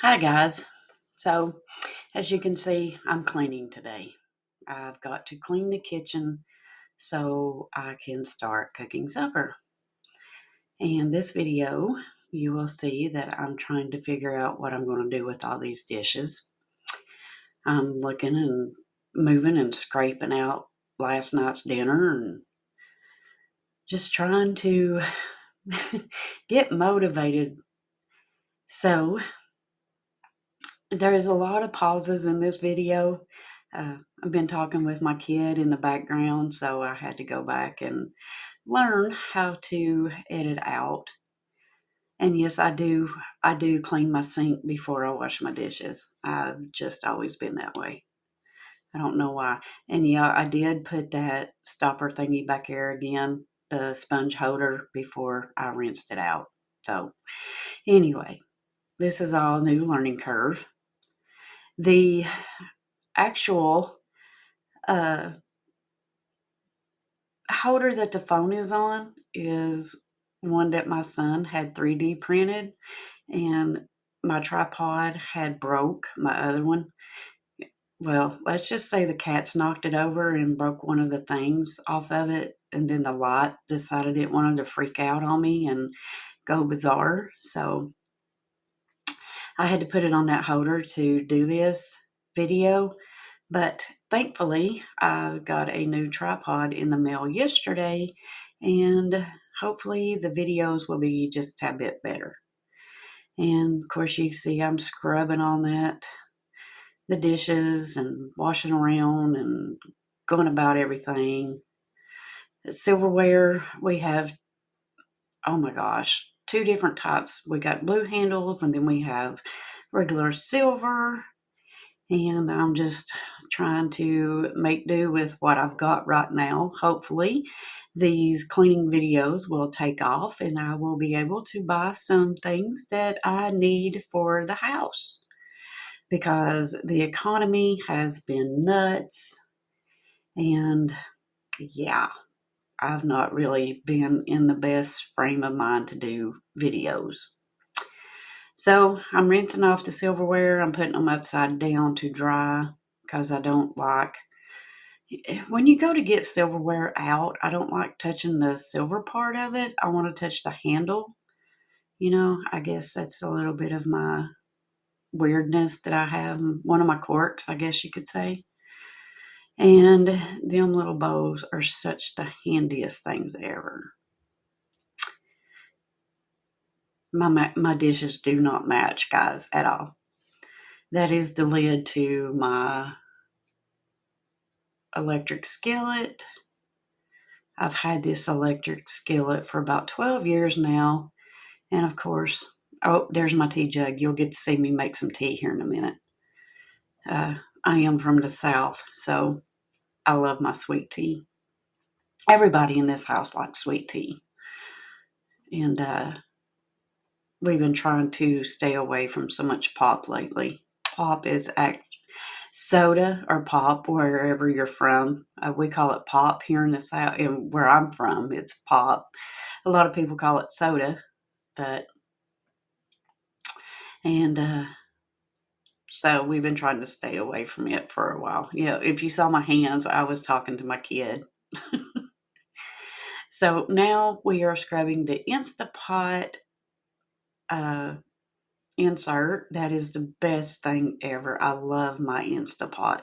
Hi, guys. So, as you can see, I'm cleaning today. I've got to clean the kitchen so I can start cooking supper. And this video, you will see that I'm trying to figure out what I'm going to do with all these dishes. I'm looking and moving and scraping out last night's dinner and just trying to get motivated. So, there is a lot of pauses in this video. I've been talking with my kid in the background, so I had to go back and learn how to edit out. And yes, I do. I do clean my sink before I wash my dishes. I've just always been that way. I don't know why. And yeah, I did put that stopper thingy back here again, the sponge holder, before I rinsed it out. So anyway, this is all new learning curve. The actual uh, holder that the phone is on is one that my son had 3D printed, and my tripod had broke my other one. Well, let's just say the cats knocked it over and broke one of the things off of it, and then the light decided it wanted to freak out on me and go bizarre. So I had to put it on that holder to do this video. But thankfully, I got a new tripod in the mail yesterday, and hopefully the videos will be just a bit better. And of course, you see I'm scrubbing on the dishes and washing around and going about everything. Silverware, we have, oh my gosh, two different types. We got blue handles, and then we have regular silver. And I'm just trying to make do with what I've got right now. Hopefully, these cleaning videos will take off and I will be able to buy some things that I need for the house because the economy has been nuts. And yeah, I've not really been in the best frame of mind to do videos. So I'm rinsing off the silverware. I'm putting them upside down to dry because I don't like when you go to get silverware out, I don't like touching the silver part of it. I want to touch the handle. I guess that's a little bit of my weirdness that I have. One of my quirks, I guess you could say. And them little bows are such the handiest things ever. My dishes do not match, guys, at all. That is the lid to my electric skillet. I've had this electric skillet for about 12 years now. And of course, oh, there's my tea jug. You'll get to see me make some tea here in a minute. I am from the South, so I love my sweet tea. Everybody in this house likes sweet tea. And we've been trying to stay away from so much pop lately. Pop is soda or pop wherever you're from. We call it pop here in the South, and where I'm from, it's pop. A lot of people call it soda, but and so we've been trying to stay away from it for a while. If you saw my hands, I was talking to my kid. So now we are scrubbing the Instapot uh, insert. That is the best thing ever. I love my Instapot.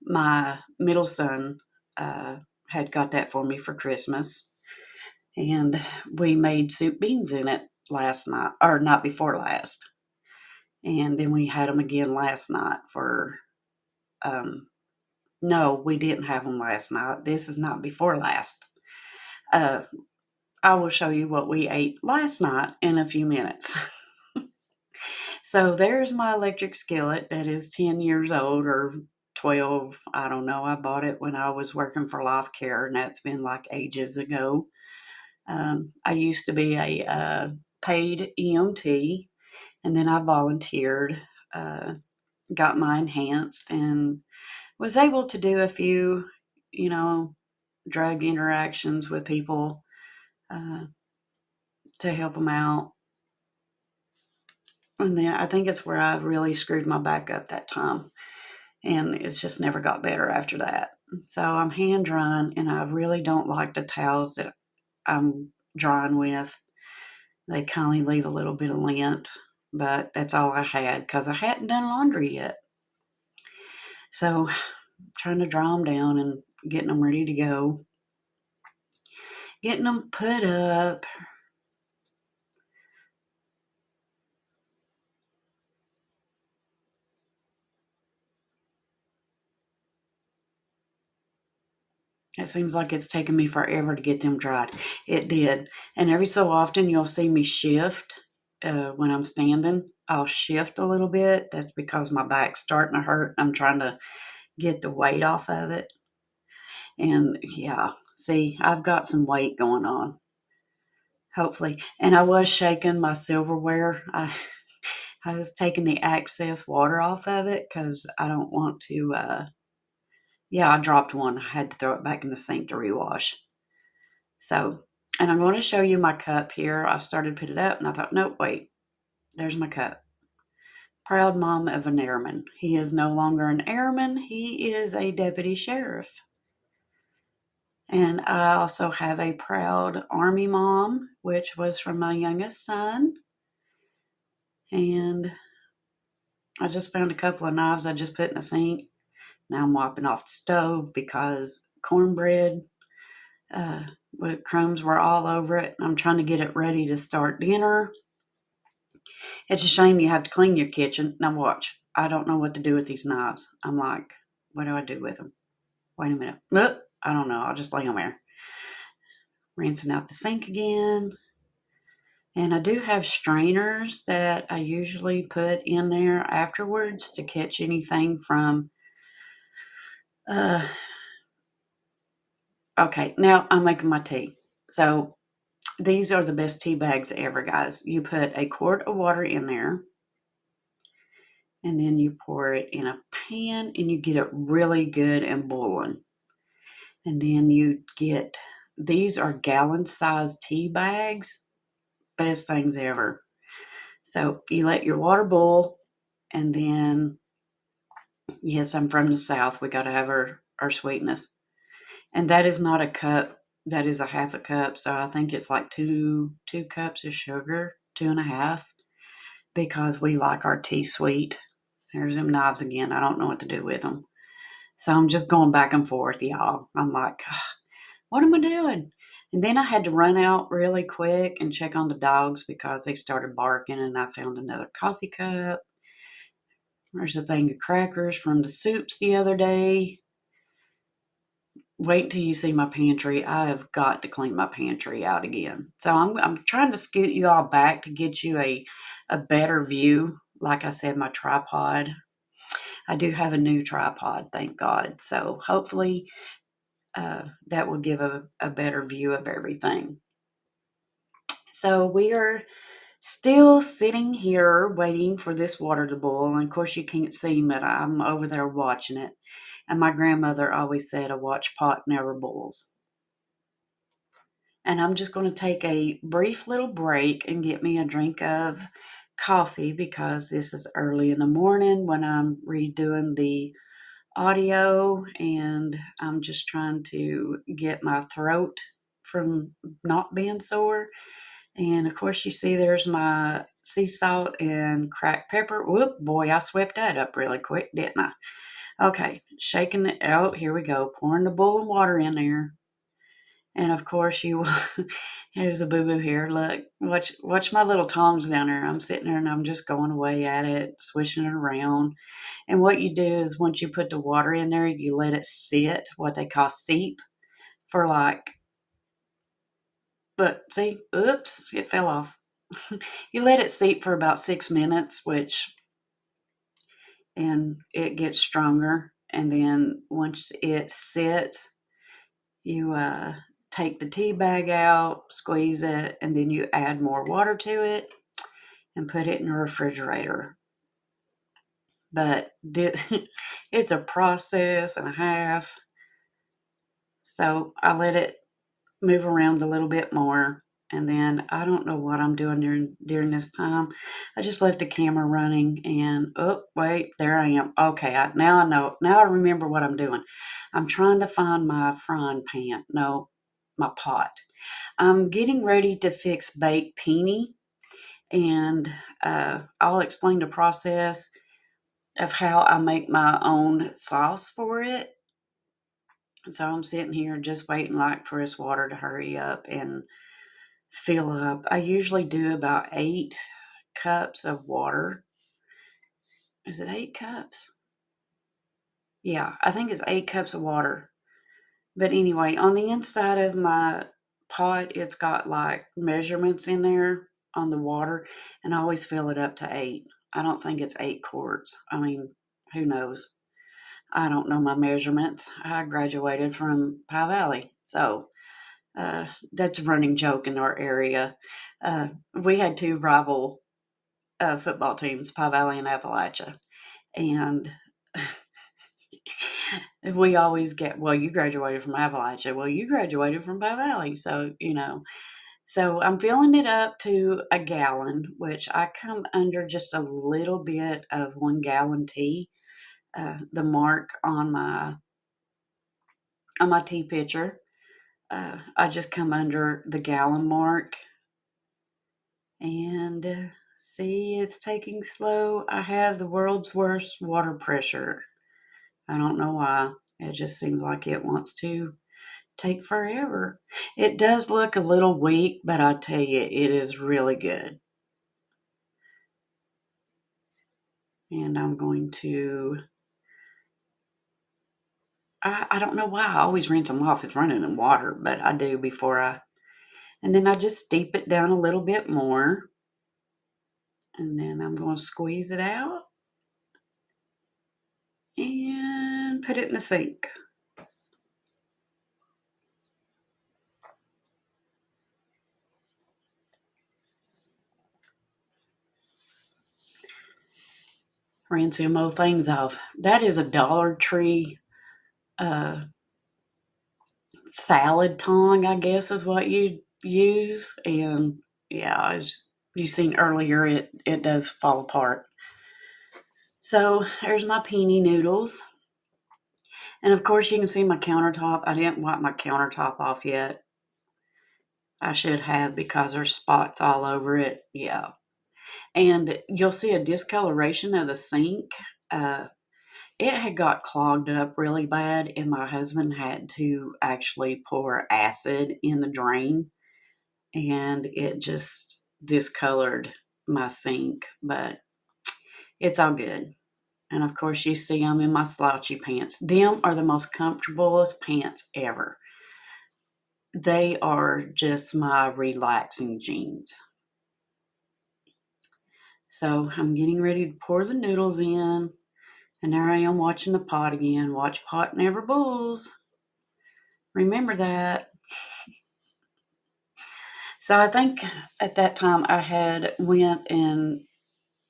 My middle son had got that for me for Christmas, and we made soup beans in it last night, or night before last. And then we had them again last night for no, we didn't have them last night. This is not before last. Uh, I will show you what we ate last night in a few minutes. So there's my electric skillet that is 10 years old or 12. I don't know. I bought it when I was working for Life Care, and that's been like ages ago. I used to be a paid EMT, and then I volunteered, got my enhanced, and was able to do a few, you know, drug interactions with people uh, to help them out. And then I think it's where I really screwed my back up that time. And it's just never got better after that. So I'm hand drying, and I really don't like the towels that I'm drying with. They kindly leave a little bit of lint, but that's all I had because I hadn't done laundry yet. So trying to dry them down and getting them ready to go, getting them put up. It seems like it's taken me forever to get them dried. It did. And every so often you'll see me shift when I'm standing. I'll shift a little bit. That's because my back's starting to hurt. I'm trying to get the weight off of it. And yeah, see, I've got some weight going on, hopefully. And I was shaking my silverware. I was taking the excess water off of it because I don't want to. Yeah, I dropped one. I had to throw it back in the sink to rewash. So, and I'm going to show you my cup here. I started to put it up and I thought, nope, wait, there's my cup. Proud mom of an airman. He is no longer an airman, he is a deputy sheriff. And I also have a proud Army mom, which was from my youngest son. And I just found a couple of knives I just put in the sink. Now I'm wiping off the stove because cornbread uh, with crumbs were all over it. I'm trying to get it ready to start dinner. It's a shame you have to clean your kitchen. Now watch. I don't know what to do with these knives. I'm like, what do I do with them? Wait a minute. I don't know. I'll just lay them there. Rinsing out the sink again. And I do have strainers that I usually put in there afterwards to catch anything from. Uh, okay, now I'm making my tea. So these are the best tea bags ever, guys. You put a quart of water in there, and then you pour it in a pan, and you get it really good and boiling. And then you get, these are gallon-sized tea bags. Best things ever. So you let your water boil, and then, yes, I'm from the South. We got to have our sweetness. And that is not a cup. That is a half a cup. So I think it's like two cups of sugar, 2.5, because we like our tea sweet. There's them knives again. I don't know what to do with them. So I'm just going back and forth, y'all. I'm like, what am I doing? And then I had to run out really quick and check on the dogs because they started barking, and I found another coffee cup. There's a thing of crackers from the soups the other day. Wait till you see my pantry. I have got to clean my pantry out again. So I'm trying to scoot you all back to get you a better view. Like I said, my tripod. I do have a new tripod, thank God. So hopefully that will give a better view of everything. So we are still sitting here waiting for this water to boil. And of course, you can't see me, but I'm over there watching it. And my grandmother always said, a watch pot never boils. And I'm just going to take a brief little break and get me a drink of coffee because this is early in the morning when I'm redoing the audio, and I'm just trying to get my throat from not being sore. And of course, you see there's my sea salt and cracked pepper. Whoop, boy, I swept that up really quick, didn't I? Okay, shaking it out. Here we go. Pouring the boiling water in there. And of course, there's a boo boo here. Look, watch my little tongs down there. I'm sitting there and I'm just going away at it, swishing it around. And what you do is once you put the water in there, you let it sit, what they call seep, for like, look, see, oops, it fell off. You let it seep for about 6 minutes, and it gets stronger. And then once it sits, you take the tea bag out, squeeze it, and then you add more water to it and put it in the refrigerator. But it's a process and a half. So I let it move around a little bit more. And then I don't know what I'm doing during this time. I just left the camera running and oh wait, there I am. Okay, now I know. Now I remember what I'm doing. I'm trying to find my frying pan. No, my pot. I'm getting ready to fix baked peony, and I'll explain the process of how I make my own sauce for it. So I'm sitting here just waiting like for this water to hurry up and fill up. I usually do about 8 cups of water. Is it 8 cups? Yeah, I think it's 8 cups of water. But anyway, on the inside of my pot, it's got like measurements in there on the water, and I always fill it up to 8. I don't think it's 8 quarts. I mean, who knows? I don't know my measurements. I graduated from Pie Valley. So that's a running joke in our area. We had two rival football teams, Pie Valley and Appalachia. And we always get, well, you graduated from Appalachia. Well, you graduated from Pie Valley. So, so I'm filling it up to a gallon, which I come under just a little bit of 1 gallon tea. The mark on my tea pitcher. I just come under the gallon mark and see, it's taking slow. I have the world's worst water pressure. I don't know why. It just seems like it wants to take forever. It does look a little weak, but I tell you, it is really good. And I'm going to, I don't know why I always rinse them off. It's running in water, but I do and then I just steep it down a little bit more. And then I'm going to squeeze it out and put it in the sink. Rinse them old things off. That is a Dollar Tree uh, salad tong, I guess is what you use. And yeah, as you seen earlier, it does fall apart. So there's my peony noodles. And of course, you can see my countertop. I didn't wipe my countertop off yet. I should have because there's spots all over it. Yeah. And you'll see a discoloration of the sink. It had got clogged up really bad, and my husband had to actually pour acid in the drain, and it just discolored my sink, but it's all good. And of course, you see I'm in my slouchy pants. Them are the most comfortablest pants ever. They are just my relaxing jeans. So I'm getting ready to pour the noodles in. And there I am watching the pot again. Watch pot never bulls. Remember that. So I think at that time I had went and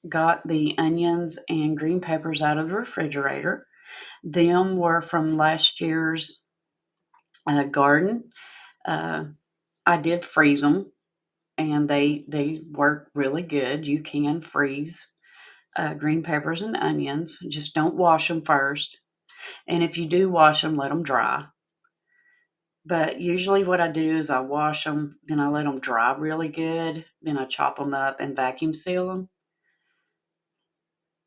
got the onions and green peppers out of the refrigerator. Them were from last year's garden. Uh, I did freeze them, and they work really good. You can freeze green peppers and onions. Just don't wash them first. And if you do wash them, let them dry. But usually what I do is I wash them, then I let them dry really good, then I chop them up and vacuum seal them.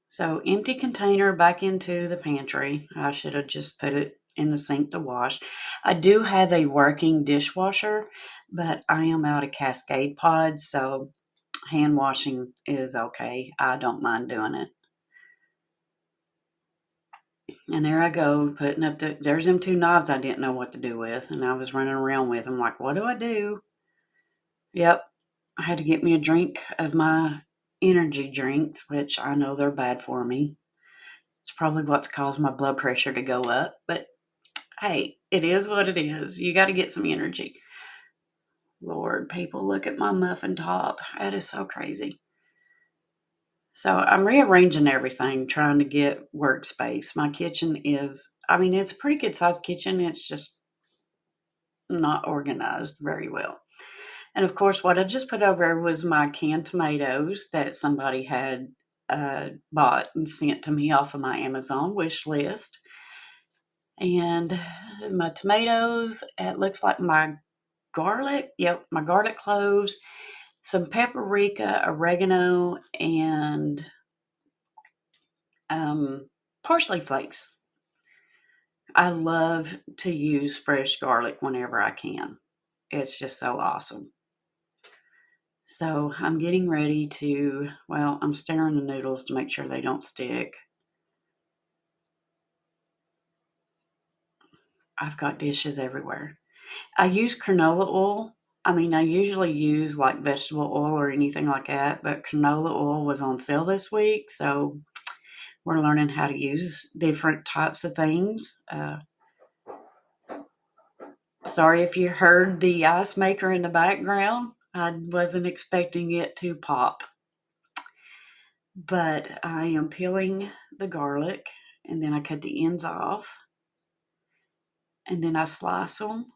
So empty container back into the pantry. I should have just put it in the sink to wash. I do have a working dishwasher, but I am out of Cascade pods, so hand washing is okay. I don't mind doing it. And there I go, putting up there's them 2 knobs I didn't know what to do with, and I was running around with them like, what do I do? Yep, I had to get me a drink of my energy drinks, which I know they're bad for me. It's probably what's caused my blood pressure to go up, but hey, it is what it is. You got to get some energy. Lord, people, look at my muffin top. That is so crazy. So I'm rearranging everything, trying to get workspace. My kitchen is, I mean, it's a pretty good sized kitchen. It's just not organized very well. And of course, what I just put over was my canned tomatoes that somebody had bought and sent to me off of my Amazon wish list. And my tomatoes, it looks like my garlic, yep, my garlic cloves, some paprika, oregano, and parsley flakes. I love to use fresh garlic whenever I can. It's just so awesome. So I'm getting ready to, well, I'm stirring the noodles to make sure they don't stick. I've got dishes everywhere. I use canola oil. I mean, I usually use like vegetable oil or anything like that, but canola oil was on sale this week, so we're learning how to use different types of things. Sorry if you heard the ice maker in the background. I wasn't expecting it to pop. But I am peeling the garlic, and then I cut the ends off, and then I slice them,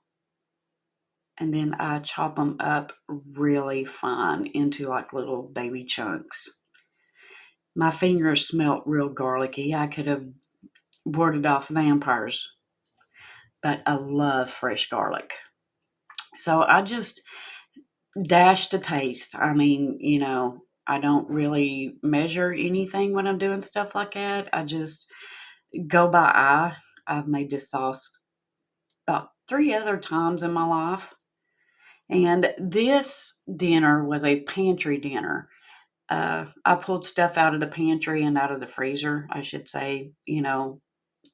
and then I chop them up really fine into like little baby chunks. My fingers smelt real garlicky. I could have warded off vampires, but I love fresh garlic. So I just dash to taste. I mean, I don't really measure anything when I'm doing stuff like that. I just go by eye. I've made this sauce about 3 other times in my life. And this dinner was a pantry dinner. I pulled stuff out of the pantry and out of the freezer, I should say,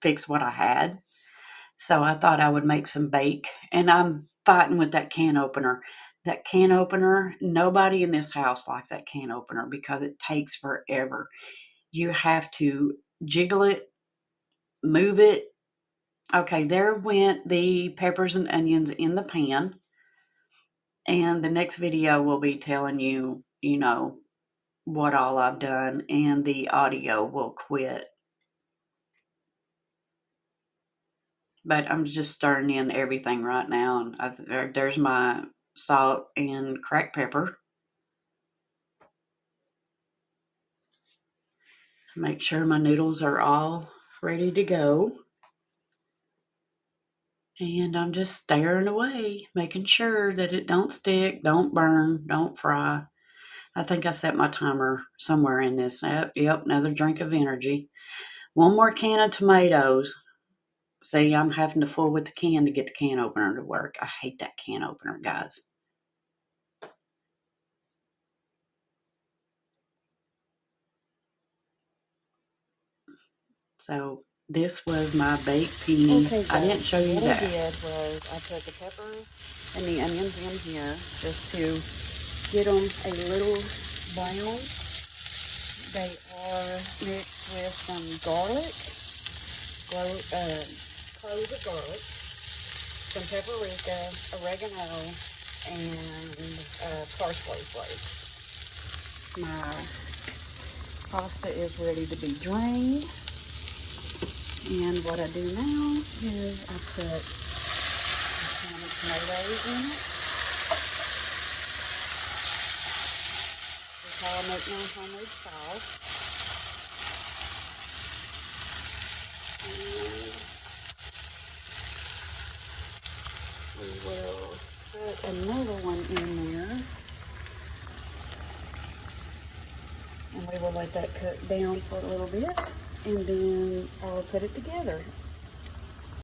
fix what I had. So I thought I would make some bake. And I'm fighting with that can opener. That can opener, nobody in this house likes that can opener because it takes forever. You have to jiggle it, move it. Okay, there went the peppers and onions in the pan. And the next video will be telling you, what all I've done, and the audio will quit. But I'm just stirring in everything right now. And there's my salt and cracked pepper. Make sure my noodles are all ready to go. And I'm just stirring away, making sure that it don't stick, don't burn, don't fry. I think I set my timer somewhere in this. Yep, another drink of energy. One more can of tomatoes. See, I'm having to fool with the can to get the can opener to work. I hate that can opener, guys. So this was my baked pea. Okay, I didn't guys, show you what that. I did was I put the pepper and the onions in here just to get them a little brown. They are mixed with some garlic, cloves of garlic, some paprika, oregano, and parsley flakes. My pasta is ready to be drained. And what I do now is I put some tomatoes in it. That's how I make my homemade sauce. And we will put another one in there. And we will let that cook down for a little bit. And then I'll put it together.